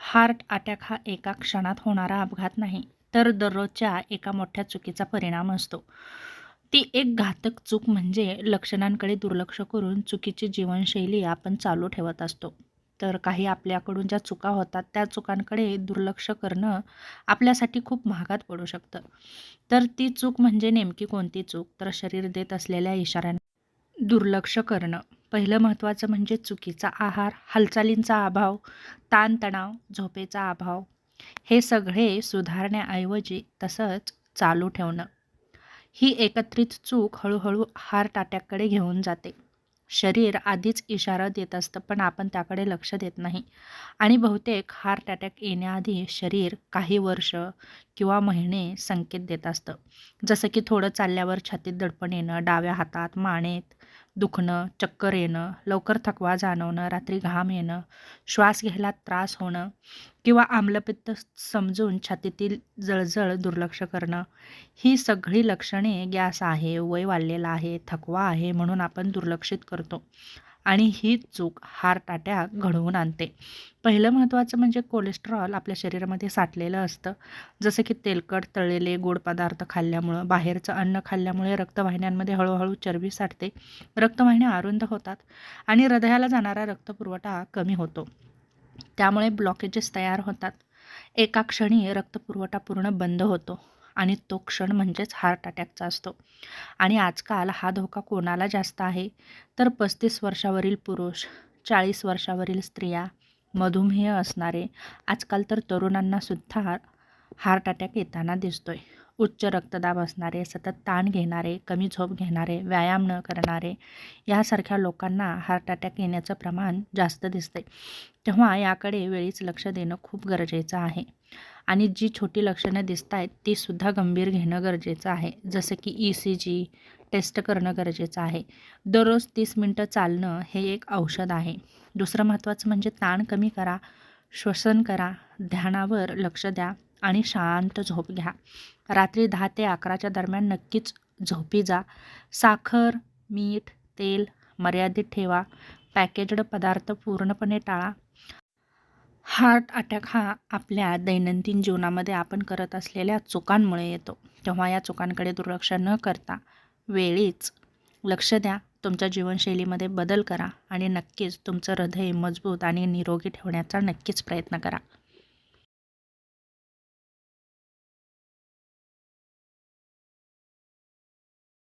Heart attack हा एका क्षणात होणारा अपघात नाही, तर दररोजच्या एका मोठ्या चुकीचा परिणाम असतो. ती एक घातक चूक म्हणजे लक्षणांकडे दुर्लक्ष करून चुकीची जीवनशैली आपण चालू ठेवत असतो. तर काही आपल्याकडून ज्या चुका होतात त्या चुकांकडे दुर्लक्ष करणं आपल्यासाठी खूप महागात पडू शकतं. तर ती चूक म्हणजे नेमकी कोणती चूक? तर शरीर देत असलेल्या इशाऱ्यांना दुर्लक्ष करणं. पहिलं महत्त्वाचं म्हणजे चुकीचा आहार, हालचालींचा अभाव, ताणतणाव, झोपेचा अभाव हे सगळे सुधारण्याऐवजी तसंच चालू ठेवणं. ही एकत्रित चूक हळूहळू हार्ट अटॅककडे घेऊन जाते. शरीर आधीच इशारा देत असतं, पण आपण त्याकडे लक्ष देत नाही आणि बहुतेक हार्ट अटॅक येण्याआधी शरीर काही वर्ष किंवा महिने संकेत देत असतं. जसं की थोडं चालल्यावर छातीत दडपण येणं, डाव्या हातात, मानेत दुखणं, चक्कर येणं, लवकर थकवा जाणवणं, रात्री घाम येणं, श्वास घ्यायला त्रास होणं किंवा आम्लपित्त समजून छातीतील जळजळ दुर्लक्ष करणं. ही सगळी लक्षणे गॅस आहे, वय वाढलेलं आहे, थकवा आहे म्हणून आपण दुर्लक्षित करतो आणि ही चूक हार्ट अटॅक घडवून आणते. पहिलं महत्त्वाचं म्हणजे कोलेस्ट्रॉल आपल्या शरीरामध्ये साठलेलं असतं. जसं की तेलकट, तळलेले, गोड पदार्थ खाल्ल्यामुळं, बाहेरचं अन्न खाल्ल्यामुळे रक्तवाहिन्यांमध्ये हळूहळू चरबी साठते. रक्तवाहिन्या अरुंद होतात आणि हृदयाला जाणारा रक्तपुरवठा कमी होतो. त्यामुळे ब्लॉकेजेस तयार होतात. एका क्षणी रक्तपुरवठा पूर्ण बंद होतो आणि तो क्षण म्हणजेच हार्ट अटॅकचा असतो. आणि आजकाल हा धोका कोणाला जास्त आहे? तर 35 वर्षावरील पुरुष, 40 वर्षावरील स्त्रिया, मधुमेह असणारे, आजकाल तर तरुणांनासुद्धा हार्ट अटॅक येताना दिसतोय. उच्च रक्तदाब असणारे, सतत ताण घेणारे, कमी झोप घेणारे, व्यायाम न करणारे यासारख्या लोकांना हार्ट अटॅक येण्याचं प्रमाण जास्त दिसते. तेव्हा याकडे वेळीच लक्ष देणं खूप गरजेचं आहे. आणि जी छोटी लक्षणं दिसत आहेत तीसुद्धा गंभीर घेणं गरजेचं आहे. जसं की ECG टेस्ट करणं गरजेचं आहे. दररोज 30 मिनटं चालणं हे एक औषध आहे. दुसरं महत्त्वाचं म्हणजे ताण कमी करा, श्वसन करा, ध्यानावर लक्ष द्या आणि शांत झोप घ्या. रात्री 10 ते 11च्या दरम्यान नक्कीच झोपी जा. साखर, मीठ, तेल मर्यादित ठेवा. पॅकेज्ड पदार्थ पूर्णपणे टाळा. हार्ट अटॅक हा आपल्या दैनंदिन जीवनामध्ये आपण करत असलेल्या चुकांमुळे येतो. तेव्हा या चुकांकडे दुर्लक्ष न करता वेळीच लक्ष द्या. तुमच्या जीवनशैलीमध्ये बदल करा आणि नक्कीच तुमचं हृदय मजबूत आणि निरोगी ठेवण्याचा नक्कीच प्रयत्न करा.